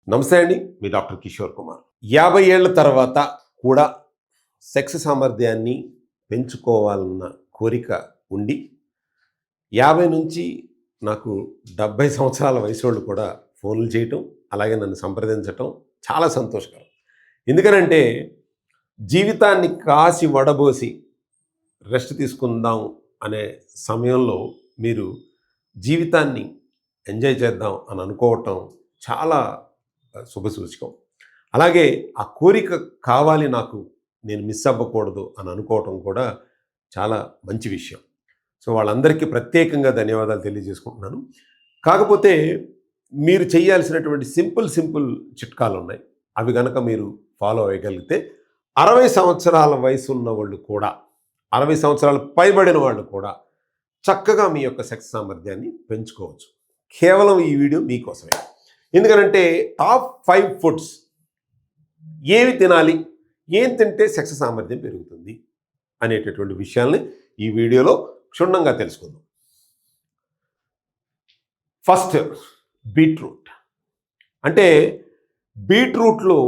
నమస్తే అండి. మీ డాక్టర్ కిషోర్ కుమార్. 50 ఏళ్ల తర్వాత కూడా సెక్స్ సామర్థ్యాన్ని పెంచుకోవాలన్న కోరిక ఉండి 50 నుంచి నాకు 70 సంవత్సరాల వయసోళ్ళు కూడా ఫోన్లు చేయటం, అలాగే నన్ను సంప్రదించటం చాలా సంతోషకరం. ఎందుకనంటే జీవితాన్ని కాసి వడబోసి రెస్ట్ తీసుకుందాం అనే సమయంలో మీరు జీవితాన్ని ఎంజాయ్ చేద్దాం అని అనుకోవటం చాలా శుభసూచకం. అలాగే ఆ కోరిక కావాలి నాకు, నేను మిస్ అవ్వకూడదు అని అనుకోవటం కూడా చాలా మంచి విషయం. సో వాళ్ళందరికీ ప్రత్యేకంగా ధన్యవాదాలు తెలియజేసుకుంటున్నాను. కాకపోతే మీరు చేయాల్సినటువంటి సింపుల్ చిట్కాలు ఉన్నాయి. అవి గనక మీరు ఫాలో అవ్వగలిగితే 60 సంవత్సరాల వయసు ఉన్న వాళ్ళు కూడా, 60 సంవత్సరాలు పైబడిన వాళ్ళు కూడా చక్కగా మీ యొక్క సెక్స్ సామర్థ్యాన్ని పెంచుకోవచ్చు. కేవలం ఈ వీడియో మీకోసమే. ఎందుకనంటే టాప్ 5 ఫుడ్స్ ఏవి తినాలి, ఏం తింటే సెక్స్ సామర్థ్యం పెరుగుతుంది అనేటటువంటి విషయాల్ని ఈ వీడియోలో క్షుణ్ణంగా తెలుసుకుందాం. First, beetroot. అంటే బీట్రూట్లో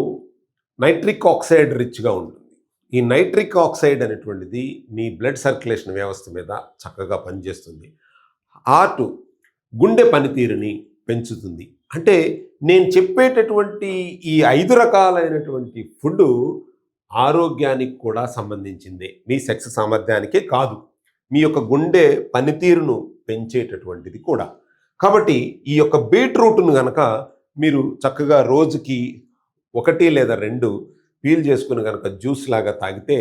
నైట్రిక్ ఆక్సైడ్ రిచ్గా ఉంటుంది. ఈ నైట్రిక్ ఆక్సైడ్ అనేటువంటిది మీ బ్లడ్ సర్క్యులేషన్ వ్యవస్థ మీద చక్కగా పనిచేస్తుంది. హార్ట్, గుండె పనితీరుని పెంచుతుంది. అంటే నేను చెప్పేటటువంటి ఈ 5 రకాలైనటువంటి ఫుడ్ ఆరోగ్యానికి కూడా సంబంధించిందే, మీ సెక్స్ సామర్థ్యానికే కాదు, మీ యొక్క గుండె పనితీరును పెంచేటటువంటిది కూడా. కాబట్టి ఈ యొక్క బీట్రూట్ను కనుక మీరు చక్కగా రోజుకి 1 లేదా 2 పీల్ చేసుకుని కనుక జ్యూస్ లాగా తాగితే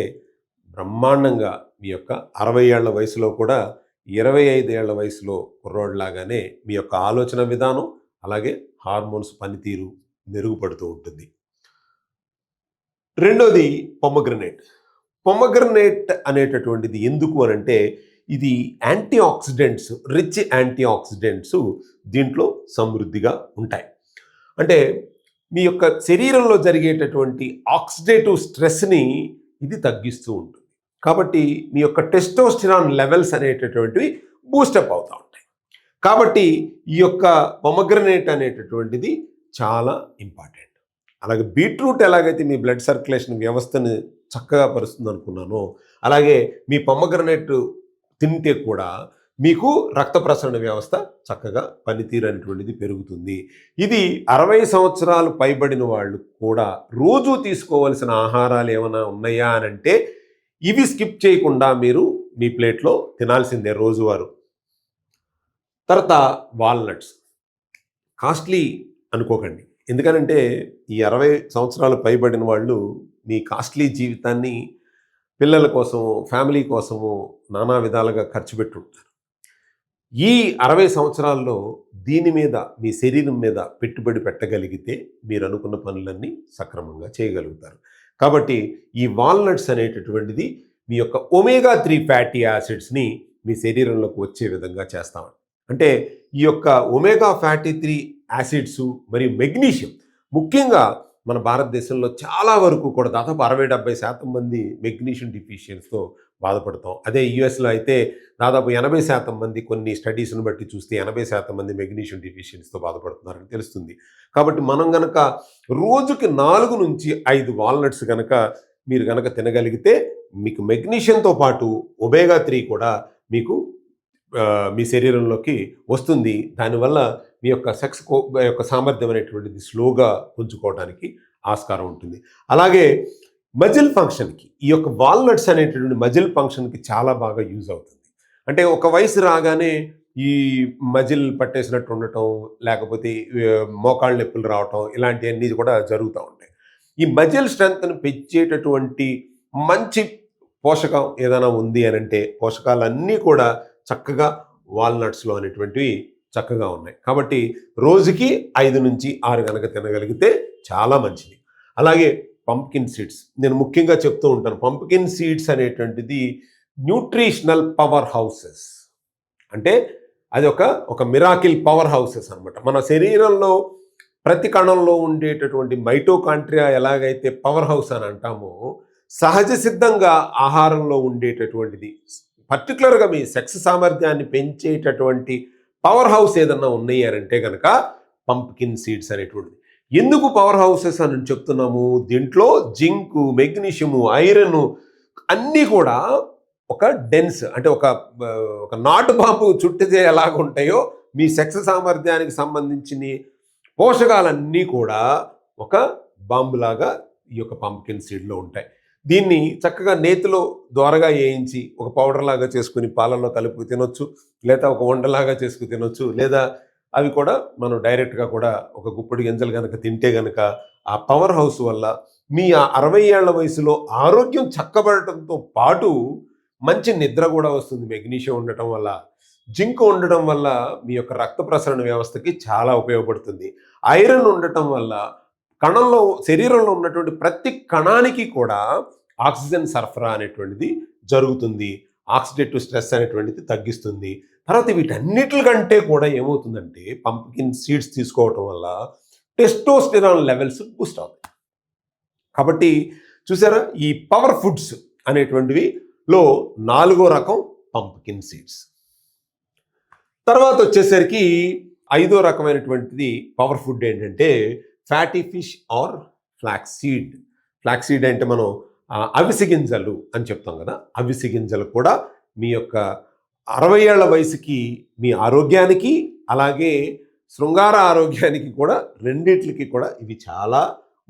బ్రహ్మాండంగా మీ యొక్క 60 ఏళ్ల వయసులో కూడా 25 ఏళ్ల వయసులో కుర్రోడ్లాగానే మీ యొక్క ఆలోచన విధానం, అలాగే హార్మోన్స్ పనితీరు మెరుగుపడుతూ ఉంటుంది. రెండోది పొమగ్రనేట్. పొమగ్రనేట్ అనేటటువంటిది ఎందుకు అనంటే ఇది antioxidants, rich antioxidants దీంట్లో సమృద్ధిగా ఉంటాయి. అంటే మీ యొక్క శరీరంలో జరిగేటటువంటి ఆక్సిడేటివ్ స్ట్రెస్ని ఇది తగ్గిస్తూ ఉంటుంది. కాబట్టి మీ యొక్క టెస్టోస్టిరాన్ లెవెల్స్ అనేటటువంటివి బూస్టప్ అవుతూ ఉంటాయి. కాబట్టి ఈ యొక్క పొమగ్రనేట్ అనేటటువంటిది చాలా ఇంపార్టెంట్. అలాగే బీట్రూట్ ఎలాగైతే మీ బ్లడ్ సర్క్యులేషన్ వ్యవస్థని చక్కగా పరుస్తుంది అనుకున్నానో, అలాగే మీ పొమగ్రనేట్ తింటే కూడా మీకు రక్త ప్రసరణ వ్యవస్థ చక్కగా పనితీరు అనేటువంటిది పెరుగుతుంది. ఇది 60 సంవత్సరాలు పైబడిన వాళ్ళు కూడా రోజు తీసుకోవాల్సిన ఆహారాలు ఏమైనా ఉన్నాయా అని అంటే ఇవి స్కిప్ చేయకుండా మీరు మీ ప్లేట్లో తినాల్సిందే రోజువారు. తర్వాత వాల్నట్స్. కాస్ట్లీ అనుకోకండి, ఎందుకనంటే ఈ 60 సంవత్సరాలు పైబడిన వాళ్ళు మీ కాస్ట్లీ జీవితాన్ని పిల్లల కోసము, ఫ్యామిలీ కోసము నానా విధాలుగా ఖర్చు పెట్టుంటారు. ఈ 60 సంవత్సరాల్లో దీని మీద, మీ శరీరం మీద పెట్టుబడి పెట్టగలిగితే మీరు అనుకున్న పనులన్నీ సక్రమంగా చేయగలుగుతారు. కాబట్టి ఈ వాల్నట్స్ అనేటటువంటిది మీ యొక్క ఒమేగా 3 ఫ్యాటీ యాసిడ్స్ని మీ శరీరంలోకి వచ్చే విధంగా చేస్తామని. అంటే ఈ యొక్క ఒమేగా ఫ్యాటీ 3 యాసిడ్స్ మరియు మెగ్నీషియం, ముఖ్యంగా మన భారతదేశంలో చాలా వరకు కూడా దాదాపు 60-70% మంది మెగ్నీషియం డిఫిషియన్స్తో బాధపడతాం. అదే యుఎస్లో అయితే దాదాపు 80% మంది, కొన్ని స్టడీస్ను బట్టి చూస్తే 80% మంది మెగ్నీషియం డిఫిషియన్స్తో బాధపడుతున్నారని తెలుస్తుంది. కాబట్టి మనం గనక రోజుకి 4 నుంచి 5 వాల్నట్స్ కనుక మీరు కనుక తినగలిగితే మీకు మెగ్నీషియంతో పాటు ఒమేగా 3 కూడా మీకు మీ శరీరంలోకి వస్తుంది. దానివల్ల మీ యొక్క సెక్స్ యొక్క సామర్థ్యం అనేటువంటిది స్లోగా పుంజుకోవడానికి ఆస్కారం ఉంటుంది. అలాగే మజిల్ ఫంక్షన్కి ఈ యొక్క వాల్నట్స్ అనేటటువంటి మజిల్ ఫంక్షన్కి చాలా బాగా యూజ్ అవుతుంది. అంటే ఒక వయసు రాగానే ఈ మజిల్ పట్టేసినట్టు ఉండటం, లేకపోతే మోకాళ్ళ నొప్పులు రావటం, ఇలాంటివన్నీ కూడా జరుగుతూ ఉంటాయి. ఈ మజిల్ స్ట్రెంగ్త్ని పెంచేటటువంటి మంచి పోషకం ఏదైనా ఉంది అని అంటే పోషకాలన్నీ కూడా చక్కగా వాల్నట్స్లో అనేటువంటివి చక్కగా ఉన్నాయి. కాబట్టి రోజుకి 5 నుంచి 6 కనుక తినగలిగితే చాలా మంచిది. అలాగే పంప్కిన్ సీడ్స్ నేను ముఖ్యంగా చెప్తూ ఉంటాను. పంప్కిన్ సీడ్స్ అనేటువంటిది న్యూట్రిషనల్ పవర్ హౌసెస్. అంటే అది ఒక మిరాకిల్ పవర్ హౌసెస్ అనమాట. మన శరీరంలో ప్రతి కణంలో ఉండేటటువంటి మైటోకాంట్రియా ఎలాగైతే పవర్ హౌస్ అని అంటామో, సహజ సిద్ధంగా ఆహారంలో ఉండేటటువంటిది, పర్టికులర్గా మీ సెక్స్ సామర్థ్యాన్ని పెంచేటటువంటి పవర్ హౌస్ ఏదన్నా ఉన్నాయి అని అంటే కనుక పంప్కిన్ సీడ్స్ అనేటువంటిది. ఎందుకు పవర్ హౌసెస్ అని చెప్తున్నాము? దీంట్లో జింకు, మెగ్నీషియము, ఐరను అన్నీ కూడా ఒక డెన్స్ అంటే ఒక నాటు బాంబు చుట్టితే ఎలాగుంటాయో మీ సెక్స్ సామర్థ్యానికి సంబంధించిన పోషకాలన్నీ కూడా ఒక బాంబులాగా ఈ యొక్క పంప్కిన్ సీడ్లో ఉంటాయి. దీన్ని చక్కగా నేతిలో దోరగా వేయించి ఒక పౌడర్ లాగా చేసుకుని పాలల్లో కలుపుకు తినొచ్చు, లేదా ఒక వండలాగా చేసుకుని తినొచ్చు, లేదా అవి కూడా మనం డైరెక్ట్గా కూడా ఒక గుప్పెడు గింజలు కనుక తింటే కనుక ఆ పవర్ హౌస్ వల్ల మీ 60 ఏళ్ల వయసులో ఆరోగ్యం చక్కబడటంతో పాటు మంచి నిద్ర కూడా వస్తుంది. మెగ్నీషియం ఉండటం వల్ల, జింక్ ఉండటం వల్ల మీ యొక్క రక్త ప్రసరణ వ్యవస్థకి చాలా ఉపయోగపడుతుంది. ఐరన్ ఉండటం వల్ల కణంలో శరీరంలో ఉన్నటువంటి ప్రతి కణానికి కూడా ఆక్సిజన్ సరఫరా అనేటువంటిది జరుగుతుంది. ఆక్సిడేటివ్ స్ట్రెస్ అనేటువంటిది తగ్గిస్తుంది. తర్వాత వీటన్నిటికంటే కూడా ఏమవుతుందంటే పంప్కిన్ సీడ్స్ తీసుకోవటం వల్ల టెస్టోస్టెరాన్ లెవెల్స్ బూస్ట్ అవుతాయి. కాబట్టి చూసారా, ఈ పవర్ ఫుడ్స్ అనేటువంటివి లో 4వ రకం పంప్కిన్ సీడ్స్. తర్వాత వచ్చేసరికి 5వ రకమైనటువంటిది పవర్ ఫుడ్ ఏంటంటే fatty fish or flax seed. Flax seed అంటే మనం అవిసె గింజలు అని చెప్తాం కదా, అవిసె గింజలు కూడా మీ యొక్క 60 ఏళ్ల వయసుకి మీ ఆరోగ్యానికి అలాగే శృంగార ఆరోగ్యానికి కూడా రెండిట్లకి కూడా ఇవి చాలా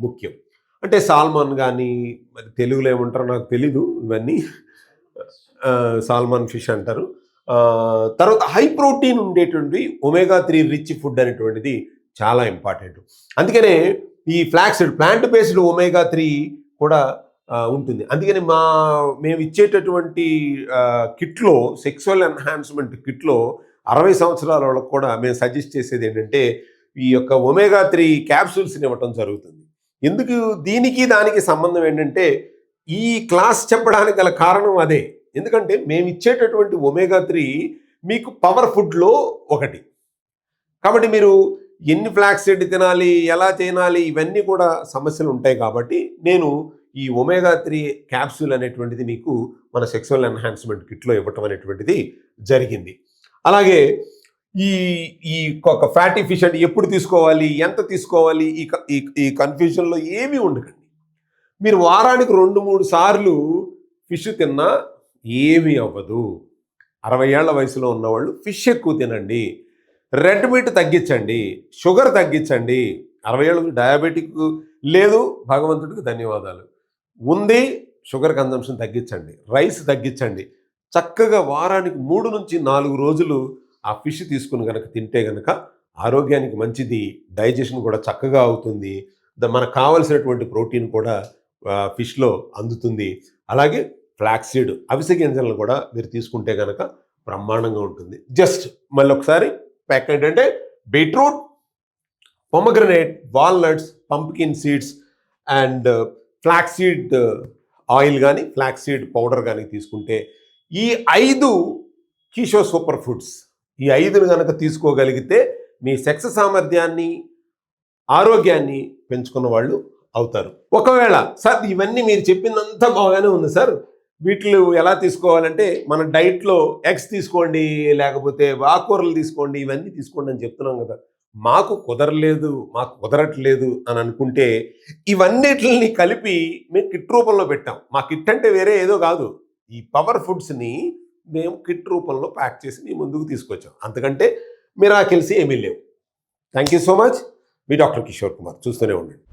ముఖ్యం. అంటే సాల్మన్ కానీ, మరి తెలుగులో ఏమంటారో నాకు తెలీదు, ఇవన్నీ సాల్మన్ ఫిష్ అంటారు. తర్వాత హై ప్రోటీన్ ఉండేటువంటి ఒమేగా 3 రిచ్ ఫుడ్ అనేటువంటిది చాలా ఇంపార్టెంట్. అందుకనే ఈ ఫ్లాక్స్ ప్లాంట్ బేస్డ్ ఒమేగా 3 కూడా ఉంటుంది. అందుకని మేము ఇచ్చేటటువంటి కిట్లో, సెక్సువల్ ఎన్హాన్స్మెంట్ కిట్లో 60 సంవత్సరాల వాళ్ళకు కూడా మేము సజెస్ట్ చేసేది ఏంటంటే ఈ యొక్క ఒమేగా 3 క్యాప్సూల్స్ని ఇవ్వటం జరుగుతుంది. ఎందుకు దీనికి దానికి సంబంధం ఏంటంటే ఈ క్లాస్ చెప్పడానికి గల కారణం అదే. ఎందుకంటే మేము ఇచ్చేటటువంటి ఒమేగా 3 మీకు పవర్ ఫుడ్లో ఒకటి. కాబట్టి మీరు ఎన్ని ఫ్లాక్స్ సీడ్ తినాలి, ఎలా తినాలి, ఇవన్నీ కూడా సమస్యలు ఉంటాయి. కాబట్టి నేను ఈ ఒమేగా 3 క్యాప్సూల్ అనేటువంటిది మీకు మన సెక్సువల్ ఎన్హాన్స్మెంట్ కిట్లో ఇవ్వటం అనేటువంటిది జరిగింది. అలాగే ఈ ఈ ఒక ఫ్యాటీ ఫిష్ అంటే ఎప్పుడు తీసుకోవాలి, ఎంత తీసుకోవాలి, ఈ కన్ఫ్యూజన్లో ఏమీ ఉండకండి. మీరు వారానికి 2-3 సార్లు ఫిష్ తిన్నా ఏమీ అవ్వదు. 60 ఏళ్ల వయసులో ఉన్నవాళ్ళు ఫిష్ ఎక్కువ తినండి, రెడ్ మీట్ తగ్గించండి, షుగర్ తగ్గించండి. 60 ఏళ్ళకి డయాబెటిక్ లేదు, భగవంతుడికి ధన్యవాదాలు. ఉంది, షుగర్ కన్జంప్షన్ తగ్గించండి, రైస్ తగ్గించండి. చక్కగా వారానికి 3-4 రోజులు ఆ ఫిష్ తీసుకుని కనుక తింటే కనుక ఆరోగ్యానికి మంచిది, డైజెషన్ కూడా చక్కగా అవుతుంది, మనకు కావలసినటువంటి ప్రోటీన్ కూడా ఫిష్లో అందుతుంది. అలాగే ఫ్లాక్స్ సీడ్, అవిసె గింజలను కూడా మీరు తీసుకుంటే కనుక బ్రహ్మాండంగా ఉంటుంది. జస్ట్ మళ్ళీ ఒకసారి ప్యాక్ ఏంటంటే beetroot, pomegranate, walnuts, pumpkin seeds and flax seed oil కానీ ఫ్లాక్స్ సీడ్ పౌడర్ కానీ తీసుకుంటే ఈ 5 కిషో సూపర్ ఫుడ్స్, ఈ 5ను కనుక తీసుకోగలిగితే మీ సెక్స్ సామర్థ్యాన్ని, ఆరోగ్యాన్ని పెంచుకున్న వాళ్ళు అవుతారు. ఒకవేళ సార్ ఇవన్నీ మీరు చెప్పిందంతా బాగానే ఉంది సార్, వీటిలో ఎలా తీసుకోవాలంటే మన డైట్లో ఎగ్స్ తీసుకోండి, లేకపోతే ఆకుకూరలు తీసుకోండి, ఇవన్నీ తీసుకోండి అని చెప్తున్నాం కదా, మాకు కుదరలేదు, మాకు కుదరట్లేదు అని అనుకుంటే ఇవన్నిటిని కలిపి మేము కిట్ రూపంలో పెట్టాం. మా కిట్ అంటే వేరే ఏదో కాదు, ఈ పవర్ ఫుడ్స్ని మేము కిట్ రూపంలో ప్యాక్ చేసి మీ ముందుకు తీసుకొచ్చాం. అంతకంటే మిరాకిల్స్ ఏమీ లేవు. Thank you so much. Me doctor Kishore Kumar. చూస్తూనే ఉండండి.